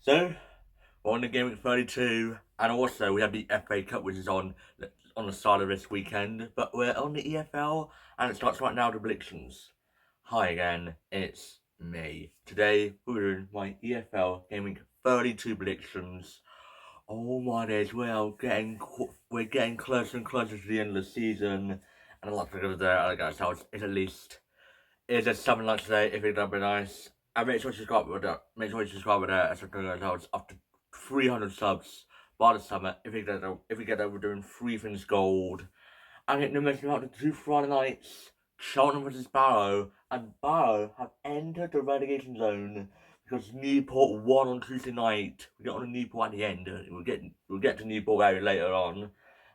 So, we're on the game week 32, and also we have the FA Cup, which is on the side of this weekend. But we're on the EFL, and it starts right now. The predictions. Hi again, it's me. Today we're doing my EFL Game Week 32 predictions. Oh my days, we're getting closer and closer to the end of the season, and a lot of things there. I guess it's at least just something like today. If it'd be nice. And make sure you subscribe with that. Make sure you subscribe with that. As up to 300 subs by the summer. If we get over doing 3 things gold. And it no matter about the 2 Friday nights, Cheltenham versus Barrow, and Barrow have entered the relegation zone because Newport won on Tuesday night. We get on to Newport at the end. We'll get to Newport very later on.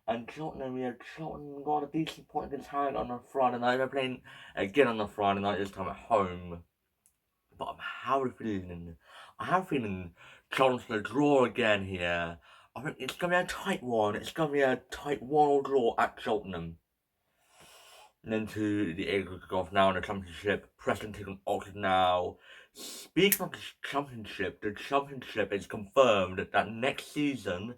And Cheltenham got a decent point against Harrogate on a Friday night. They're playing again on a Friday night, this time at home. But I have a feeling Cheltenham's going to draw again here. I think it's going to be a tight one. It's going to be a tight 1-1 draw at Cheltenham. And then to the Eagles off now in the Championship. Preston taking Oxford now. Speaking of the Championship is confirmed that next season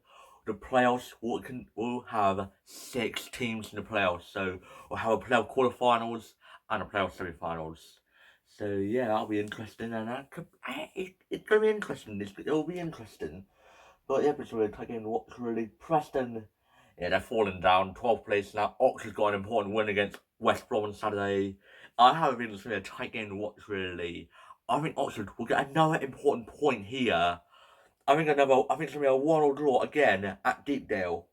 the playoffs will have 6 teams in the playoffs. So we'll have a playoff quarterfinals and a playoff semi-finals. So yeah, that'll be interesting, and it's gonna be interesting. It'll be interesting. But yeah, it's really taking what's really Preston. Yeah, they're falling down, 12th place now. Oxford's got an important win against West Brom on Saturday. I have a feeling it's gonna be a tight game to watch. Really, I think Oxford will get another important point here. I think it's gonna be a 1-1 draw again at Deepdale.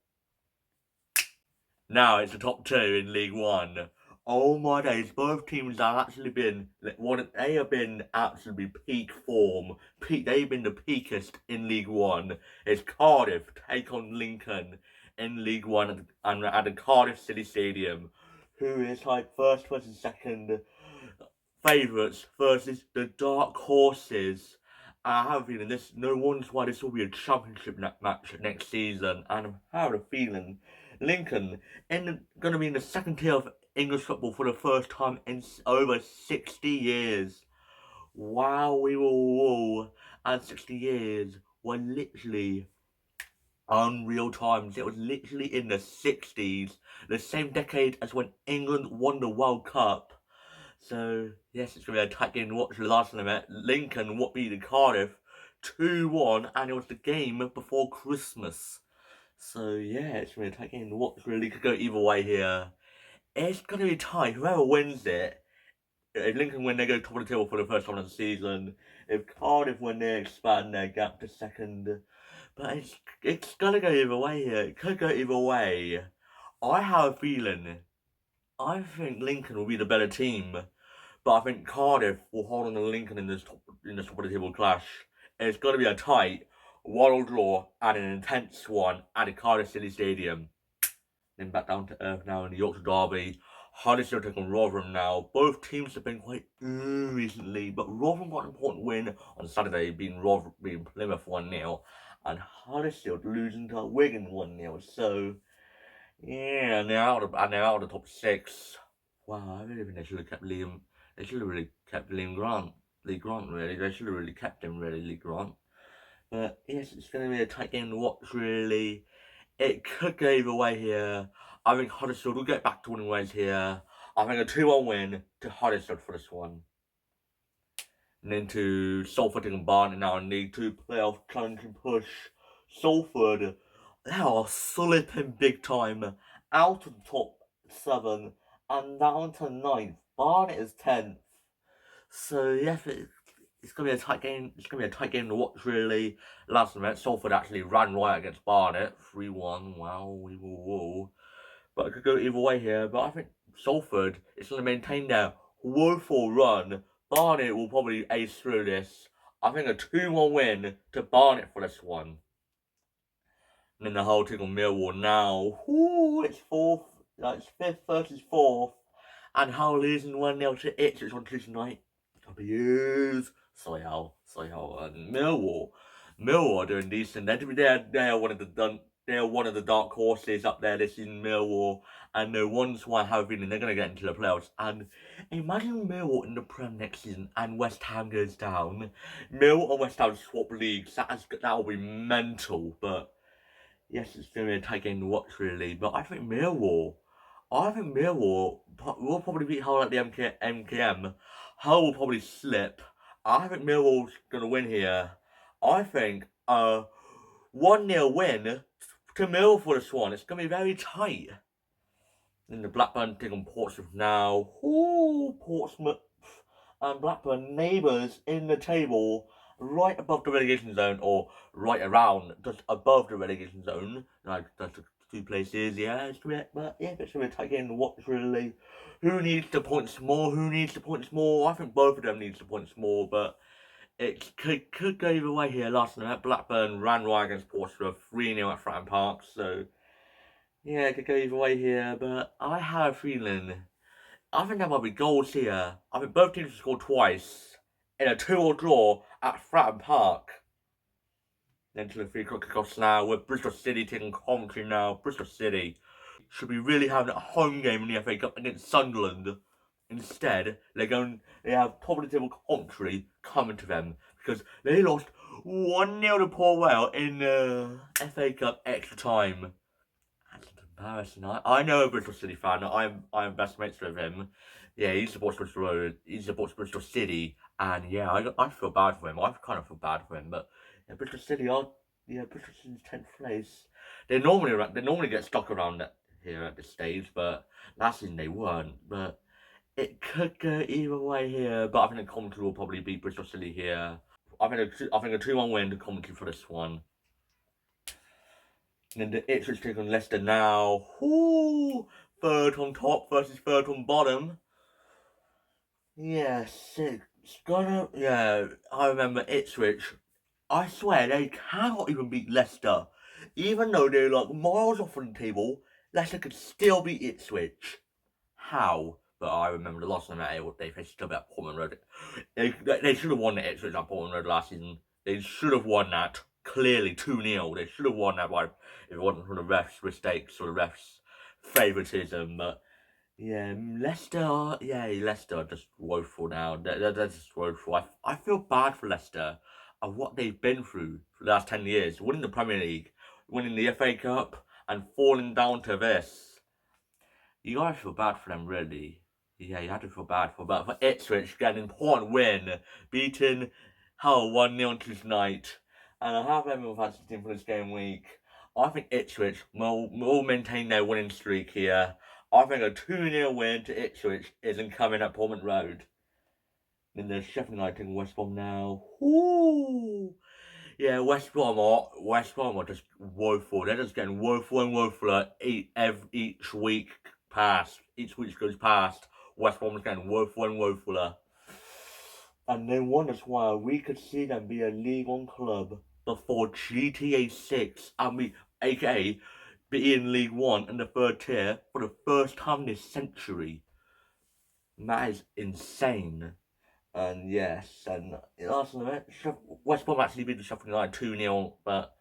Now it's the top 2 in League One. Oh my days, both teams have actually been they have been absolutely peak form. They've been the peakest in League One. It's Cardiff take on Lincoln in League One and at the Cardiff City Stadium. Who is like first versus second favourites versus the dark horses. I have a feeling no wonders why this will be a championship match next season, and I have a feeling Lincoln going to be in the second tier of English football for the first time in over 60 years. Wow, we were all, and 60 years were literally unreal times. It was literally in the 60s, the same decade as when England won the World Cup. So, yes, it's going to be a tight game to watch. The last time I met Lincoln beat the Cardiff 2-1, and it was the game before Christmas. So, yeah, it's going to be a tight game to watch. Really could go either way here. It's going to be tight. Whoever wins it, if Lincoln win, they go top of the table for the first time of the season. If Cardiff win, they expand their gap to second. But it's going to go either way here. It could go either way. I have a feeling. I think Lincoln will be the better team. But I think Cardiff will hold on to Lincoln in this top of the table clash. It's going to be a tight 1-1 draw and an intense one at the Cardiff City Stadium. Then back down to earth now in the Yorkshire Derby. Huddersfield taking Rotherham now. Both teams have been quite recently, but Rotherham got an important win on Saturday, beating Plymouth 1-0, and Huddersfield losing to Wigan 1-0. So yeah, and they're out of the top 6. Wow, I really think they should have kept Liam. They should have really kept Lee Grant, really. They should have really kept him, really, Lee Grant. But yes, it's going to be a tight game to watch, really. It could go either way here. I think Huddersfield will get back to winning ways here. I think a 2-1 win to Huddersfield for this one. And then to Salford and Barnet now in League 2 playoff challenging push. Salford, they are slipping big time out of the top 7 and down to 9th. Barnet is 10th. So yes, it's gonna be a tight game. It's gonna be a tight game to watch, really. Last night, Salford actually ran right against Barnet, 3-1. Wow, whoa. But it could go either way here. But I think Salford is gonna maintain their woeful run. Barnet will probably ace through this. I think a 2-1 win to Barnet for this one. And then the whole thing on Millwall now. Ooh, it's 5th versus 4th. And Hull losing 1-0 to Ipswich on Tuesday night. W's. Soy Hull. And Millwall are doing decent. They're one of the they're one of the dark horses up there this season, Millwall, and the ones who I have a feeling they're going to get into the playoffs. And imagine Millwall in the Prem next season and West Ham goes down. Millwall and West Ham swap leagues. That'll be mental. But yes, it's going to be a tight game to watch, really. But I think Millwall will probably beat Hull at the MKM. Hull will probably slip. I think Millwall's going to win here. I think 1-0 win to Mill for the Swan. It's going to be very tight. And the Blackburn take on Portsmouth now. Ooh, Portsmouth and Blackburn neighbours in the table, right above the relegation zone, or right around, just above the relegation zone. Like, that's the two places, yeah, it's going to be, but yeah, it's going to be a tight game to watch, really. Who needs the points more? I think both of them needs the points more, but it could go either way here. Last night, Blackburn ran right against Portsmouth, 3-0 at Fratton Park, so yeah, it could go either way here, but I have a feeling, I think there might be goals here. I think both teams will score twice in a 2-2 draw at Fratton Park. Then to the 3 o'clock kickoffs now, with Bristol City taking Coventry now. Bristol City should be really having a home game in the FA Cup against Sunderland. Instead, they have top of the table Coventry coming to them because they lost 1-0 to Port Vale in the FA Cup extra time. That's embarrassing. I know a Bristol City fan. I'm best mates with him. Yeah, he supports Bristol City, and yeah, I feel bad for him. I kind of feel bad for him, but yeah, Bristol City's 10th place. They normally get stuck around here at this stage, but last season they weren't. But it could go either way here. But I think the Coventry will probably beat Bristol City here. I think a 2-1 win to Coventry for this one. And then the Ipswich take on Leicester now. Ooh, third on top versus third on bottom. Yes, it's gonna. Yeah, I remember Ipswich. I swear they cannot even beat Leicester. Even though they're like miles off on the table, Leicester could still beat Ipswich. How? But I remember the last time they faced each other at Portman Road. They should have won the Ipswich at Portman Road last season. They should have won that. Clearly 2-0. They should have won that by, if it wasn't for the refs' mistakes or the refs' favouritism. But yeah, Leicester are just woeful now. They're just woeful. I feel bad for Leicester of what they've been through for the last 10 years. Winning the Premier League, winning the FA Cup, and falling down to this. You gotta feel bad for them, really. Yeah, you have to feel bad for them. But for Ipswich, get an important win, beating Hull 1-0 tonight. And I have them with fantasy team for this game week. I think Ipswich will maintain their winning streak here. I think a 2-0 win to Ipswich isn't coming at Portman Road. Then there's Sheffield United and West Brom now. Ooh. Yeah, West Brom are just woeful. They're just getting woeful and woeful each week past. Each week goes past. West Brom is getting woeful and woeful. And they wonders why we could see them be a League One club before GTA 6, aka be in League One in the third tier for the first time this century. And that is insane. And yes, and last night, West Brom actually beat the Sheffield United 2-0, but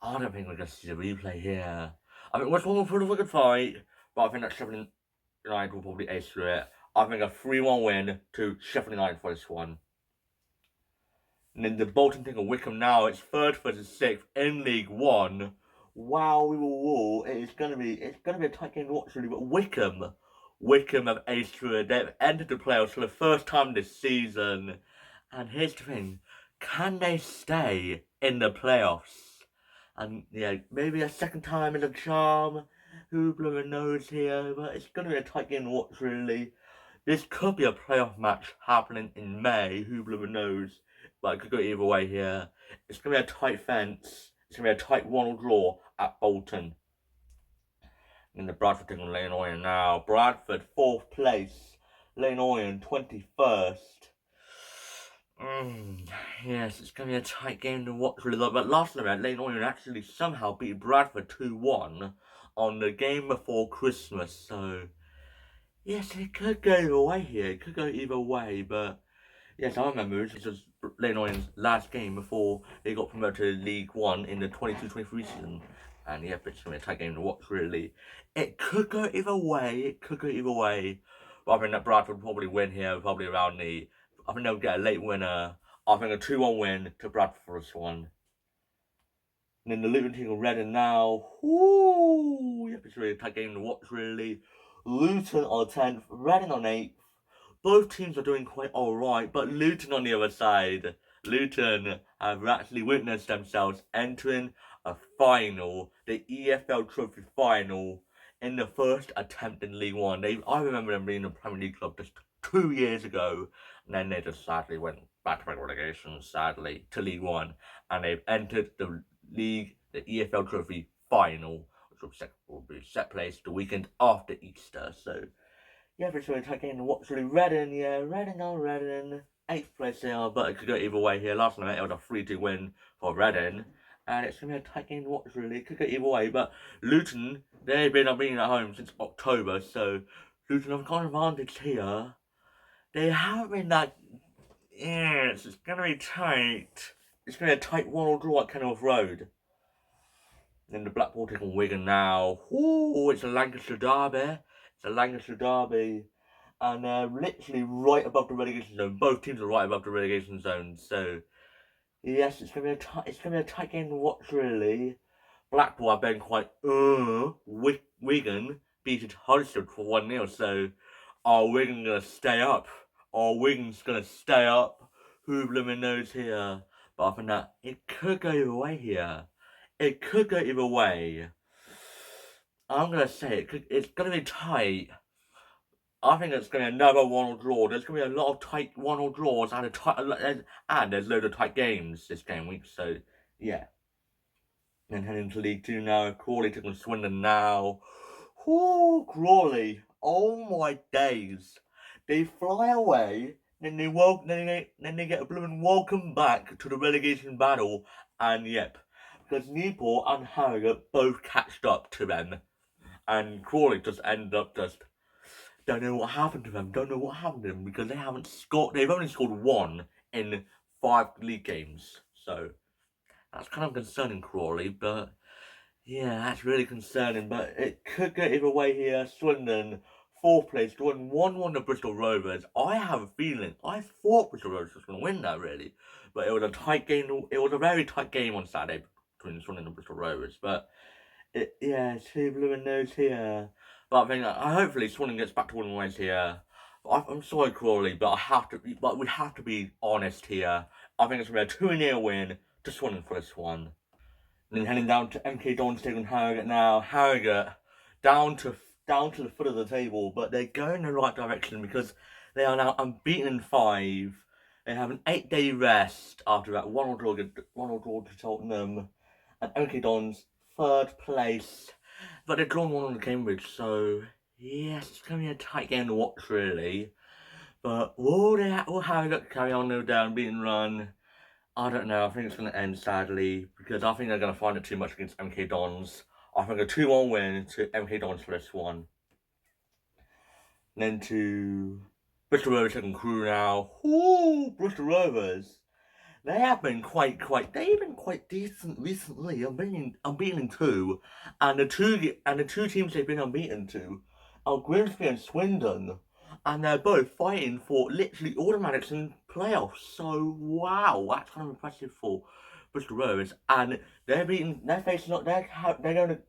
I don't think we're going to see the replay here. I think West Brom will put up a good fight, but I think that Sheffield United will probably ace through it. I think a 3-1 win to Sheffield United for this one. And then the Bolton thing of Wycombe now, it's third versus sixth in League One. Wow, we will rule. It's gonna be a tight game to watch, really. But Wycombe have aced through it. They've entered the playoffs for the first time this season. And here's the thing: can they stay in the playoffs? And yeah, maybe a second time is a charm. Who blooming knows here? But it's gonna be a tight game to watch, really. This could be a playoff match happening in May. Who blooming knows? But it could go either way here. It's going to be a tight fence. It's going to be a tight 1-1 draw at Bolton. And the Bradford taking on Leyton Orient now. Bradford, 4th place. Leyton Orient, 21st. Yes, it's going to be a tight game to watch, really. But last night, Leyton Orient actually somehow beat Bradford 2-1 on the game before Christmas. So, yes, it could go either way here. It could go either way, but yes, I remember it was just Leighton Orient's last game before they got promoted to League One in the 22-23 season. And yeah, it's going to be a tight game to watch, really. It could go either way. But I think that Bradford will probably win here, probably around the... I think they'll get a late winner. I think a 2-1 win to Bradford for this one. And then the Luton team are Reading now. Ooh, yeah, it's really a tight game to watch, really. Luton on 10th, Reading on 8th. Both teams are doing quite alright, but Luton on the other side. Luton have actually witnessed themselves entering a final, the EFL Trophy final, in the first attempt in League One. I remember them being a Premier League club just 2 years ago, and then they just sadly went back-to-back relegation, sadly, to League One, and they've entered the EFL Trophy final, which will be set place the weekend after Easter. So yeah, it's really tight game to watch. Really, Reading, 8th place they are, but it could go either way here. Last night it was a 3-2 win for Reading, and it's gonna be a tight game to watch. Really, it could go either way. But Luton, they've been unbeaten at home since October, so Luton have got an advantage here. They haven't been that. Yeah, it's gonna be tight. It's gonna be a tight 1-1 draw at Kenilworth Road. Then the Blackpool take on Wigan now. Ooh, it's a Lancashire derby. And they're literally right above the relegation zone. Both teams are right above the relegation zone. So yes, it's gonna be a tight game to watch, really. Blackpool have been quite Wigan beat Huddersfield for 1-0. So are Wigan gonna stay up? Are Wigan's gonna stay up? Who blooming knows here? But other than that, it could go either way here. It could go either way. I'm gonna say it's gonna be tight. I think it's gonna be another 1-1 draw. There's gonna be a lot of tight 1-1 draws and there's loads of tight games this game week. So yeah. Then heading to League 2 now. Crawley taking Swindon now. Ooh, Crawley! Oh my days! They fly away, then they get a blooming welcome back to the relegation battle, and yep. Because Newport and Harrogate both catched up to them. And Crawley just ended up don't know what happened to them. Because they've only scored 1 in 5 league games. So that's kind of concerning, Crawley. But yeah, that's really concerning. But it could go either way here. Swindon, 4th place, won 1-1 to Bristol Rovers. I have a feeling, I thought Bristol Rovers was going to win that, really. But it was a tight game. It was a very tight game on Saturday between Swindon and Bristol Rovers. But two blue and nose here. But I think hopefully Swindon gets back to winning ways here. I'm sorry, Crawley, but we have to be honest here. I think it's gonna be a 2-0 win to Swindon for this one. And then heading down to MK Dons taking Harrogate now. Harrogate down to the foot of the table, but they're going in the right direction because they are now unbeaten in 5. They have an 8-day rest after that 1-1 draw to Tottenham, and MK Dons 3rd place. But they're drawn 1 on Cambridge, so yes, it's going to be a tight game to watch, really. But will Harrogate carry on their downbeaten run? I don't know. I think it's going to end sadly because I think they're going to find it too much against MK Dons. I think a 2-1 win to MK Dons for this one. And then to Bristol Rovers taking Crew now. Ooh, Bristol Rovers. They have been quite decent recently. Unbeaten in 2, and the two teams they've been unbeaten to are Grimsby and Swindon, and they're both fighting for literally automatics in playoffs. So wow, that's kind of impressive for Bristol Rovers, and they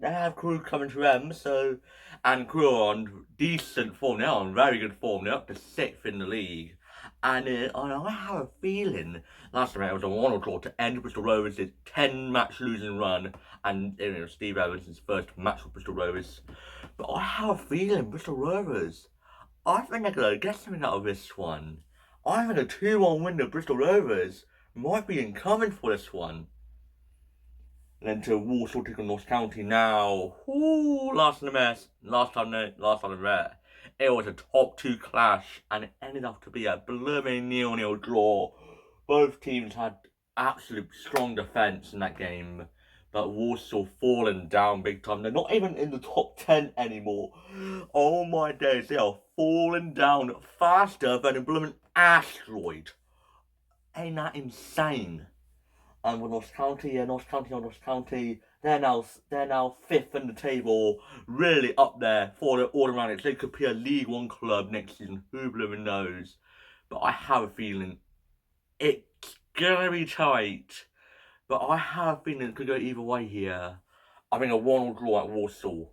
have Crew coming to them. So, and Crew are on decent form. They're on very good form. They're up to 6th in the league. And I have a feeling last time it was a 1-1 draw to end Bristol Rovers' 10-match losing run, and Steve Evans' first match with Bristol Rovers. But I have a feeling Bristol Rovers, I think they're going to get something out of this one. I think a 2-1 win to Bristol Rovers might be incoming for this one. And then to Walsall taking North County now. Ooh, last time I read. It was a top 2 clash, and it ended up to be a blooming 0-0 draw. Both teams had absolute strong defence in that game, but Walsall falling down big time. They're not even in the top 10 anymore. Oh my days, they are falling down faster than a blooming asteroid. Ain't that insane? And with Notts County, Notts County, they're now 5th in the table, really up there for the all-around. They could be a League One club next season. Who blooming knows? But I have a feeling it's gonna be tight. But I have a feeling it could go either way here. I think a 1-1 draw at Warsaw.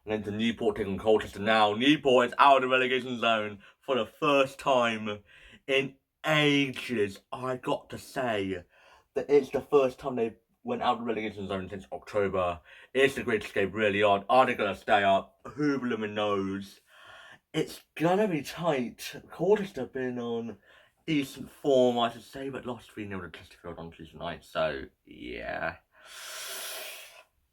And then to Newport taking Colchester now. Newport is out of the relegation zone for the first time in ages. I got to say that it's the first time they went out of the relegation zone since October. It's the great escape, really. Are they going to stay up? Who blooming knows? It's going to be tight. Colchester have been on decent form, I should say, but lost 3-0 to Chesterfield on Tuesday night. So, yeah.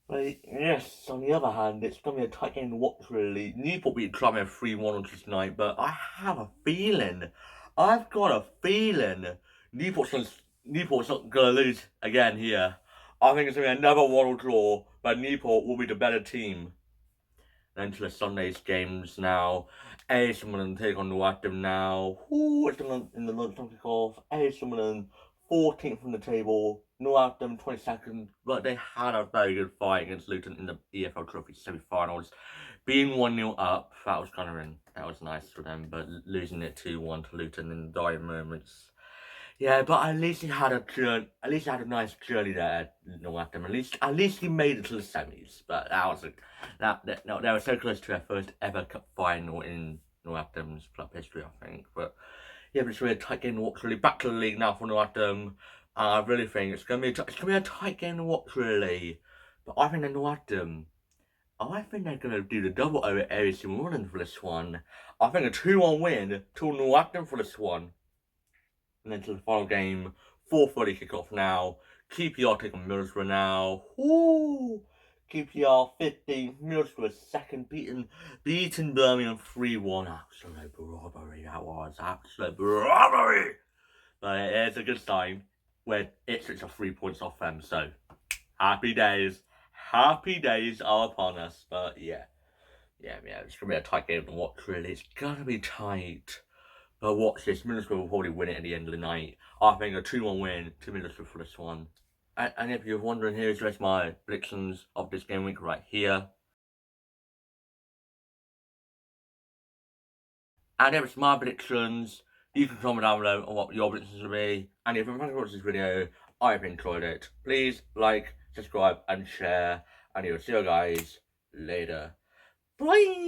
But yes, on the other hand, it's going to be a tight game to watch, really. Newport beat Crawley 3-1 on Tuesday night, but I have a feeling, I've got a feeling, Newport's not going to lose again here. I think it's going to be another 1-1 draw, but Newport will be the better team. And into the Sunday's games now. Sunderland take on Wycombe now. It's in the lunchtime kickoff. Sunderland 14th from the table. Northampton 22nd, but they had a very good fight against Luton in the EFL Trophy semi-finals. Being 1-0 up, that was nice for them, but losing it 2-1 to Luton in the dying moments. Yeah, but at least he had a nice journey there, Northampton. At least he made it to the semis. But they were so close to their first ever cup final in Northampton's club history, I think. But yeah, but it's really a tight game to watch. Really, back to the league now for Northampton. I really think it's gonna be a tight game to watch, really. But I think Northampton, I think they're gonna do the double over AC Milan for this one. I think a 2-1 win to Northampton for this one. And then to the final game, 4:30 kickoff now. QPR taking Middlesbrough now. Ooh, QPR 15, Middlesbrough second, beating Birmingham 3-1. Absolute robbery, that was. Absolute robbery. But it's a good sign where Ipswich are 3 points off them. So, happy days. Happy days are upon us. But yeah, it's going to be a tight game to watch, really. It's going to be tight. But watch this, Middlesbrough will probably win it at the end of the night. I think a 2-1 win to Middlesbrough for this one. And if you're wondering, here's the rest of my predictions of this game week right here. And if it's my predictions, you can comment down below on what your predictions will be. And if you've watched this video, I've enjoyed it. Please like, subscribe, and share. And you'll see you guys later. Bye!